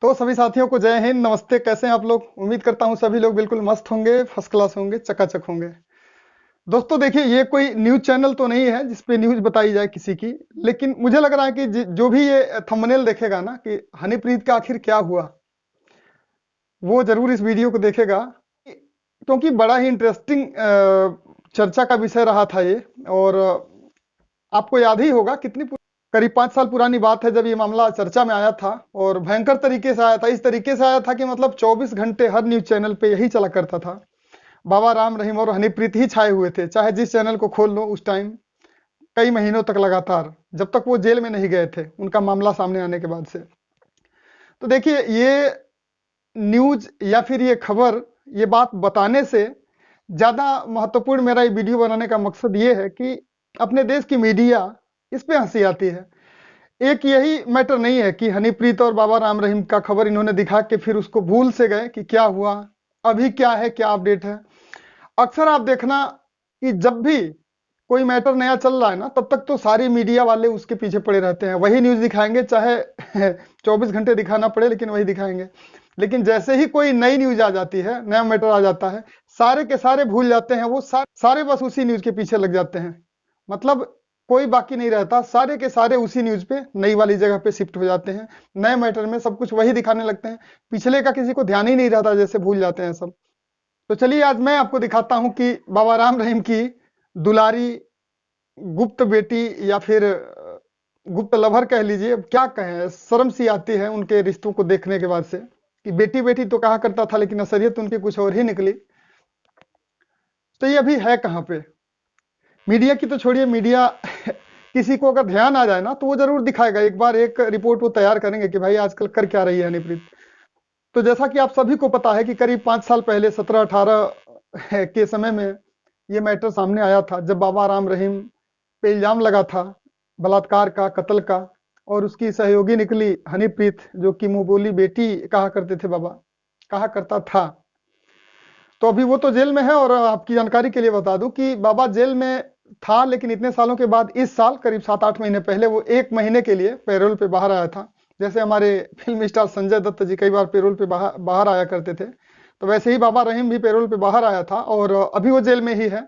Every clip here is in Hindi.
तो सभी साथियों को जय हिंद, नमस्ते। कैसे हैं आप लोग? उम्मीद करता हूं सभी लोग बिल्कुल मस्त होंगे, फर्स्ट क्लास होंगे, चकाचक होंगे। दोस्तों देखिए, ये कोई न्यूज़ चैनल तो नहीं है जिस पे न्यूज़ बताई जाए किसी की, लेकिन मुझे लग रहा है कि जो भी ये थंबनेल देखेगा ना कि हनीप्रीत का आखिर क्या हुआ, वो जरूर इस वीडियो को देखेगा, क्योंकि बड़ा ही इंटरेस्टिंग चर्चा का विषय रहा था ये। और आपको याद ही होगा करीब 5 साल पुरानी बात है जब ये मामला चर्चा में आया था, और भयंकर तरीके से आया था। इस तरीके से आया था कि मतलब 24 घंटे हर न्यूज चैनल पे यही चला करता था। बाबा राम रहीम और हनीप्रीत ही छाए हुए थे, चाहे जिस चैनल को खोल लो उस टाइम, कई महीनों तक लगातार, जब तक वो जेल में नहीं गए थे उनका मामला सामने आने के बाद से। तो देखिए, ये न्यूज या फिर ये खबर, ये बात बताने से ज्यादा महत्वपूर्ण मेरा ये वीडियो बनाने का मकसद ये है कि अपने देश की मीडिया इस पे हंसी आती है। एक यही मैटर नहीं है कि हनीप्रीत और बाबा राम रहीम का खबर इन्होंने दिखा के फिर उसको भूल से गए कि क्या हुआ, अभी क्या है, क्या अपडेट है। अक्सर आप देखना कि जब भी कोई मैटर नया चल रहा है ना, तब तक तो सारी मीडिया वाले उसके पीछे पड़े रहते हैं, वही न्यूज दिखाएंगे, चाहे 24 घंटे दिखाना पड़े, लेकिन वही दिखाएंगे। लेकिन जैसे ही कोई नई न्यूज आ जाती है, नया मैटर आ जाता है, सारे के सारे भूल जाते हैं, वो सारे बस उसी न्यूज के पीछे लग जाते हैं। मतलब कोई बाकी नहीं रहता, सारे के सारे उसी न्यूज पे नई वाली जगह पे शिफ्ट हो जाते हैं। नए मैटर में सब कुछ वही दिखाने लगते हैं, पिछले का किसी को ध्यान ही नहीं रहता, जैसे भूल जाते हैं सब। तो चलिए आज मैं आपको दिखाता हूं कि बाबा राम रहीम की दुलारी गुप्त बेटी, या फिर गुप्त लवर कह लीजिए, अब क्या कहें, शर्म सी आती है उनके रिश्तों को देखने के बाद से कि बेटी बेटी तो कहा करता था, लेकिन असलियत उनकी कुछ और ही निकली। तो ये अभी है कहाँ पे? मीडिया की तो छोड़िए, मीडिया किसी को अगर ध्यान आ जाए ना तो वो जरूर दिखाएगा, एक बार एक रिपोर्ट वो तैयार करेंगे कि भाई आजकल कर क्या रही है हनीप्रीत। तो जैसा कि आप सभी को पता है कि करीब 5 साल पहले 17-18 के समय में ये मैटर सामने आया था, जब बाबा राम रहीम पे इल्जाम लगा था बलात्कार का, कत्ल का, और उसकी सहयोगी निकली हनीप्रीत, जो कि मुंह बोली बेटी कहा करते थे बाबा, कहा करता था। तो अभी वो तो जेल में है, और आपकी जानकारी के लिए बता दूं कि बाबा जेल में था, लेकिन इतने सालों के बाद इस साल करीब 7-8 महीने पहले वो 1 महीने के लिए पैरोल पे बाहर आया था। जैसे हमारे फिल्म स्टार संजय दत्त जी कई बार पैरोल पे बाहर आया करते थे, तो वैसे ही बाबा रहीम भी पैरोल पे बाहर आया था, और अभी वो जेल में ही है।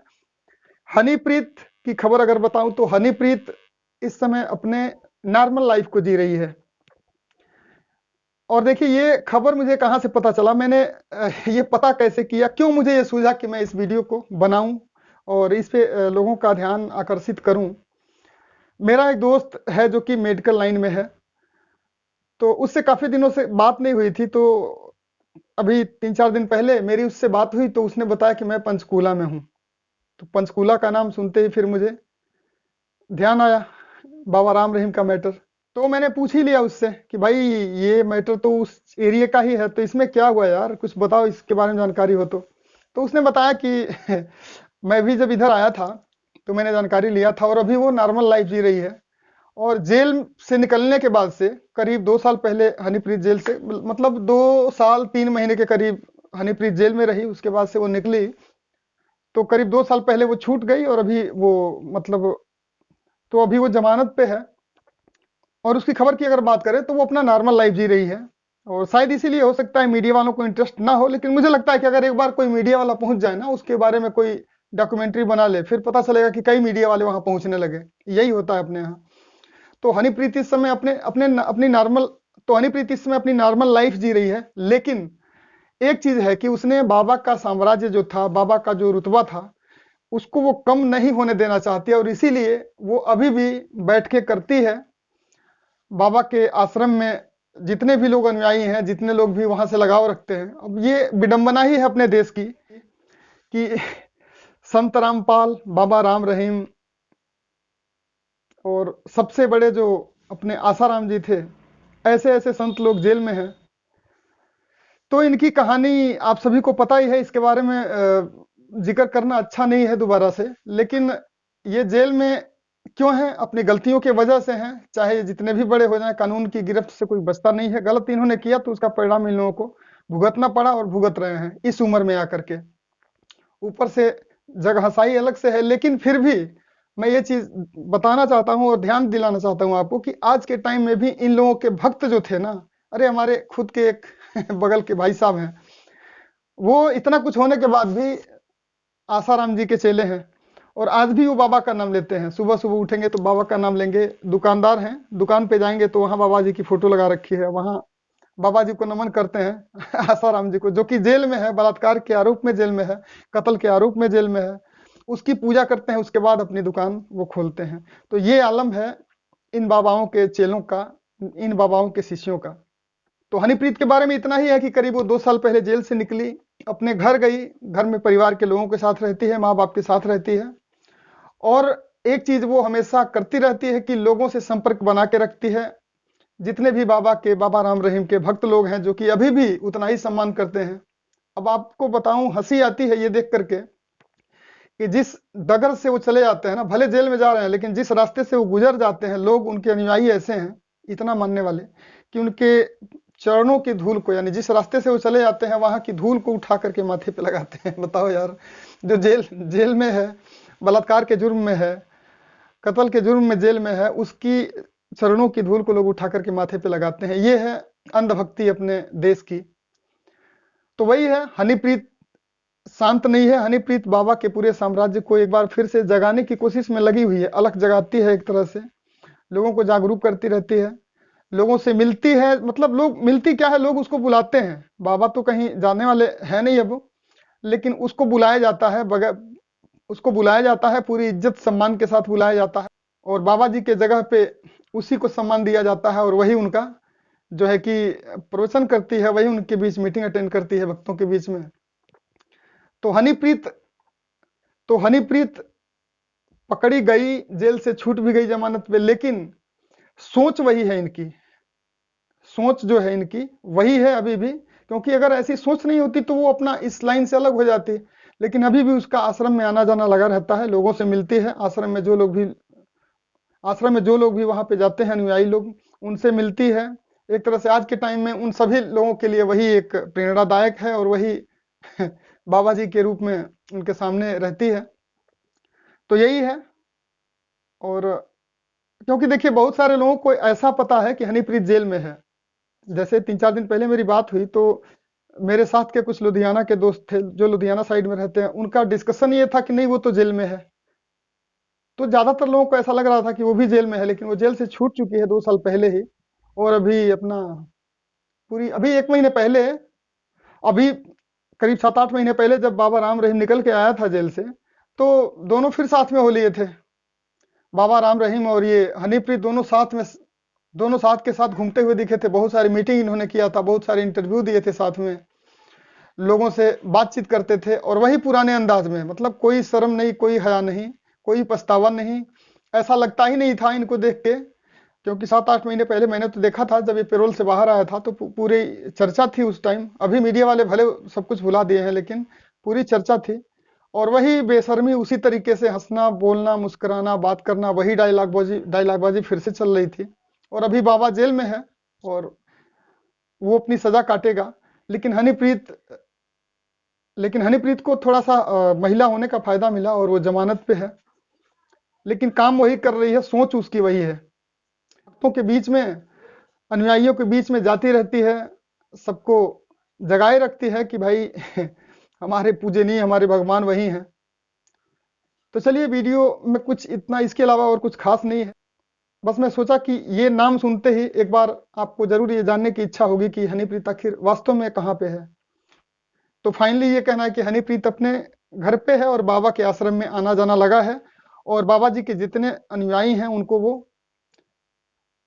हनीप्रीत की खबर अगर बताऊं तो हनीप्रीत इस समय अपने नॉर्मल लाइफ को जी रही है। और देखिए, ये खबर मुझे कहाँ से पता चला, मैंने ये पता कैसे किया, क्यों मुझे ये सूझा कि मैं इस वीडियो को बनाऊं और इस पे लोगों का ध्यान आकर्षित करूं। मेरा एक दोस्त है जो कि मेडिकल लाइन में है, तो उससे काफी दिनों से बात नहीं हुई थी। तो अभी 3-4 दिन पहले मेरी उससे बात हुई, तो उसने बताया कि मैं पंचकूला में हूँ। तो पंचकूला का नाम सुनते ही फिर मुझे ध्यान आया बाबा राम रहीम का मैटर। तो मैंने पूछ ही लिया उससे कि भाई ये मैटर तो उस एरिया का ही है, तो इसमें क्या हुआ यार, कुछ बताओ इसके बारे में जानकारी हो तो उसने बताया कि मैं भी जब इधर आया था तो मैंने जानकारी लिया था, और अभी वो नॉर्मल लाइफ जी रही है। और जेल से निकलने के बाद से करीब 2 साल पहले हनीप्रीत जेल से, मतलब 2 साल 3 महीने के करीब हनीप्रीत जेल में रही, उसके बाद से वो निकली। तो करीब 2 साल पहले वो छूट गई, और अभी वो मतलब, तो अभी वो जमानत पे है। और उसकी खबर की अगर बात करें तो वो अपना नॉर्मल लाइफ जी रही है। और शायद इसीलिए हो सकता है मीडिया वालों को इंटरेस्ट ना हो, लेकिन मुझे लगता है कि अगर एक बार कोई मीडिया वाला पहुंच जाए ना, उसके बारे में कोई डॉक्यूमेंट्री बना ले, फिर पता चलेगा कि कई मीडिया वाले वहां पहुंचने लगे। यही होता है अपने यहाँ। तो हनीप्रीत इस समय अपने अपने अपनी नॉर्मल तो हनीप्रीत इस समय अपनी नॉर्मल लाइफ जी रही है, लेकिन एक चीज है कि उसने बाबा का साम्राज्य जो था, बाबा का जो रुतबा था, उसको वो कम नहीं होने देना चाहती है, और इसीलिए वो अभी भी बैठ के करती है बाबा के आश्रम में। जितने भी लोग अनुयायी हैं, जितने लोग भी वहां से लगाव रखते हैं, अब ये विडंबना ही है अपने देश की कि संत रामपाल, बाबा राम रहीम, और सबसे बड़े जो अपने आसाराम जी थे, ऐसे ऐसे संत लोग जेल में हैं। तो इनकी कहानी आप सभी को पता ही है, इसके बारे में जिक्र करना अच्छा नहीं है दोबारा से। लेकिन ये जेल में क्यों है? अपनी गलतियों की वजह से हैं, चाहे ये जितने भी बड़े हो जाएं, कानून की गिरफ्त से कोई बचता नहीं है। गलत इन्होंने किया तो उसका परिणाम इन लोगों को भुगतना पड़ा, और भुगत रहे हैं इस उम्र में आकर के। ऊपर से जगहसाई अलग से है, लेकिन फिर भी मैं ये चीज बताना चाहता हूं और ध्यान दिलाना चाहता हूं आपको कि आज के टाइम में भी इन लोगों के भक्त जो थे ना, अरे हमारे खुद के एक बगल के भाई साहब हैं, वो इतना कुछ होने के बाद भी आसाराम जी के चेले हैं, और आज भी वो बाबा का नाम लेते हैं। सुबह सुबह उठेंगे तो बाबा का नाम लेंगे। दुकानदार हैं, दुकान पे जाएंगे तो वहाँ बाबा जी की फोटो लगा रखी है, वहाँ बाबा जी को नमन करते हैं। आसाराम जी को, जो कि जेल में है, बलात्कार के आरोप में जेल में है, कत्ल के आरोप में जेल में है, उसकी पूजा करते हैं, उसके बाद अपनी दुकान वो खोलते हैं। तो ये आलम है इन बाबाओं के चेलों का, इन बाबाओं के शिष्यों का। तो हनीप्रीत के बारे में इतना ही है कि करीब वो 2 साल पहले जेल से निकली, अपने घर गई, घर में परिवार के लोगों के साथ रहती है, माँ बाप के साथ रहती है, और एक चीज वो हमेशा करती रहती है कि लोगों से संपर्क बना के रखती है। जितने भी बाबा के, बाबा राम रहीम के भक्त लोग हैं, जो कि अभी भी उतना ही सम्मान करते हैं। अब आपको बताऊं, हंसी आती है ये देख करके कि जिस डगर से वो चले जाते हैं ना, भले जेल में जा रहे हैं, लेकिन जिस रास्ते से वो गुजर जाते हैं, लोग उनके अनुयायी ऐसे हैं, इतना मानने वाले, कि उनके चरणों की धूल को, यानी जिस रास्ते से वो चले जाते हैं, वहां की धूल को उठा करके माथे पे लगाते हैं। बताओ यार, जो जेल जेल में है, बलात्कार के जुर्म में है, कत्ल के जुर्म में जेल में है, उसकी चरणों की धूल को लोग उठा करके माथे पे लगाते हैं। ये है अंधभक्ति अपने देश की। तो वही है, हनीप्रीत शांत नहीं है। हनीप्रीत बाबा के पूरे साम्राज्य को एक बार फिर से जगाने की कोशिश में लगी हुई है, अलग जगाती है, एक तरह से लोगों को जागरूक करती रहती है, लोगों से मिलती है। मतलब लोग मिलती क्या है, लोग उसको बुलाते हैं। बाबा तो कहीं जाने वाले हैं नहीं अब, लेकिन उसको बुलाया जाता है, बगैर उसको बुलाया जाता है, पूरी इज्जत सम्मान के साथ बुलाया जाता है, और बाबा जी के जगह पे उसी को सम्मान दिया जाता है, और वही उनका जो है कि प्रवचन करती है, वही उनके बीच मीटिंग अटेंड करती है भक्तों के बीच में। तो हनीप्रीत तो हनीप्रीत पकड़ी गई, जेल से छूट भी गई जमानत पे, लेकिन सोच वही है इनकी, सोच जो है इनकी वही है अभी भी। क्योंकि अगर ऐसी सोच नहीं होती तो वो अपना इस लाइन से अलग हो जाती, लेकिन अभी भी उसका आश्रम में आना जाना लगा रहता है, लोगों से मिलती है। आश्रम में जो लोग भी वहां पे जाते हैं, अनुयायी लोग, उनसे मिलती है। एक तरह से आज के टाइम में उन सभी लोगों के लिए वही एक प्रेरणादायक है, और वही बाबा जी के रूप में उनके सामने रहती है। तो यही है। और क्योंकि देखिए, बहुत सारे लोगों को ऐसा पता है कि हनीप्रीत जेल में है। जैसे 3-4 दिन पहले मेरी बात हुई, तो मेरे साथ के कुछ लुधियाना के दोस्त थे, जो लुधियाना साइड में रहते हैं, उनका डिस्कशन ये था कि नहीं, वो तो जेल में है। तो ज्यादातर लोगों को ऐसा लग रहा था कि वो भी जेल में है, लेकिन वो जेल से छूट चुकी है 2 साल पहले ही। और अभी अपना पूरी अभी 1 महीने पहले, अभी करीब 7-8 महीने पहले, जब बाबा राम रहीम निकल के आया था जेल से, तो दोनों फिर साथ में हो लिए थे। बाबा राम रहीम और ये हनीप्रीत दोनों साथ के साथ घूमते हुए दिखे थे। बहुत सारी मीटिंग इन्होंने किया था, बहुत सारे इंटरव्यू दिए थे साथ में, लोगों से बातचीत करते थे, और वही पुराने अंदाज में, मतलब कोई शर्म नहीं, कोई हया नहीं, कोई पछतावा नहीं। ऐसा लगता ही नहीं था इनको देख के। क्योंकि 7-8 महीने पहले मैंने तो देखा था, जब ये पैरोल से बाहर आया था, तो पूरी चर्चा थी उस टाइम। अभी मीडिया वाले भले सब कुछ भुला दिए हैं, लेकिन पूरी चर्चा थी। और वही बेशर्मी, उसी तरीके से हंसना, बोलना, मुस्कुराना, बात करना, वही डायलॉगबाजी फिर से चल रही थी। और अभी बाबा जेल में है, और वो अपनी सजा काटेगा। लेकिन हनीप्रीत लेकिन हनीप्रीत को थोड़ा सा महिला होने का फायदा मिला, और वो जमानत पे है, लेकिन काम वही कर रही है, सोच उसकी वही है। भक्तों के बीच में, अनुयायियों के बीच में जाती रहती है, सबको जगाए रखती है कि भाई हमारे पूजनीय, हमारे भगवान वही हैं। तो चलिए, वीडियो में कुछ इतना, इसके अलावा और कुछ खास नहीं है। बस मैं सोचा कि ये नाम सुनते ही एक बार आपको जरूर ये जानने की इच्छा होगी कि हनीप्रीत आखिर वास्तव में कहाँ पे है। तो फाइनली ये कहना है कि हनीप्रीत अपने घर पे है, और बाबा के आश्रम में आना जाना लगा है, और बाबा जी के जितने अनुयायी हैं उनको वो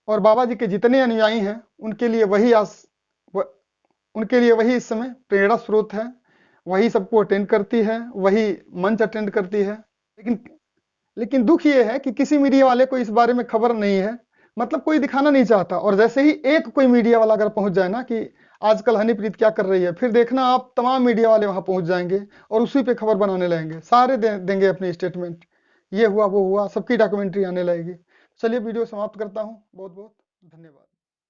और बाबा जी के जितने अनुयायी हैं उनके लिए व, उनके लिए वही इस समय प्रेरणा स्रोत है। वही सबको अटेंड करती है, वही मंच अटेंड करती है। लेकिन लेकिन दुख ये है कि किसी मीडिया वाले को इस बारे में खबर नहीं है, मतलब कोई दिखाना नहीं चाहता। और जैसे ही एक कोई मीडिया वाला अगर पहुंच जाए ना कि आजकल हनीप्रीत क्या कर रही है, फिर देखना आप, तमाम मीडिया वाले वहां पहुंच जाएंगे, और उसी पे खबर बनाने लगेंगे, सारे देंगे अपनी स्टेटमेंट, ये हुआ वो हुआ, सबकी डॉक्यूमेंट्री आने लगेगी। चलिए, वीडियो समाप्त करता हूँ। बहुत बहुत धन्यवाद।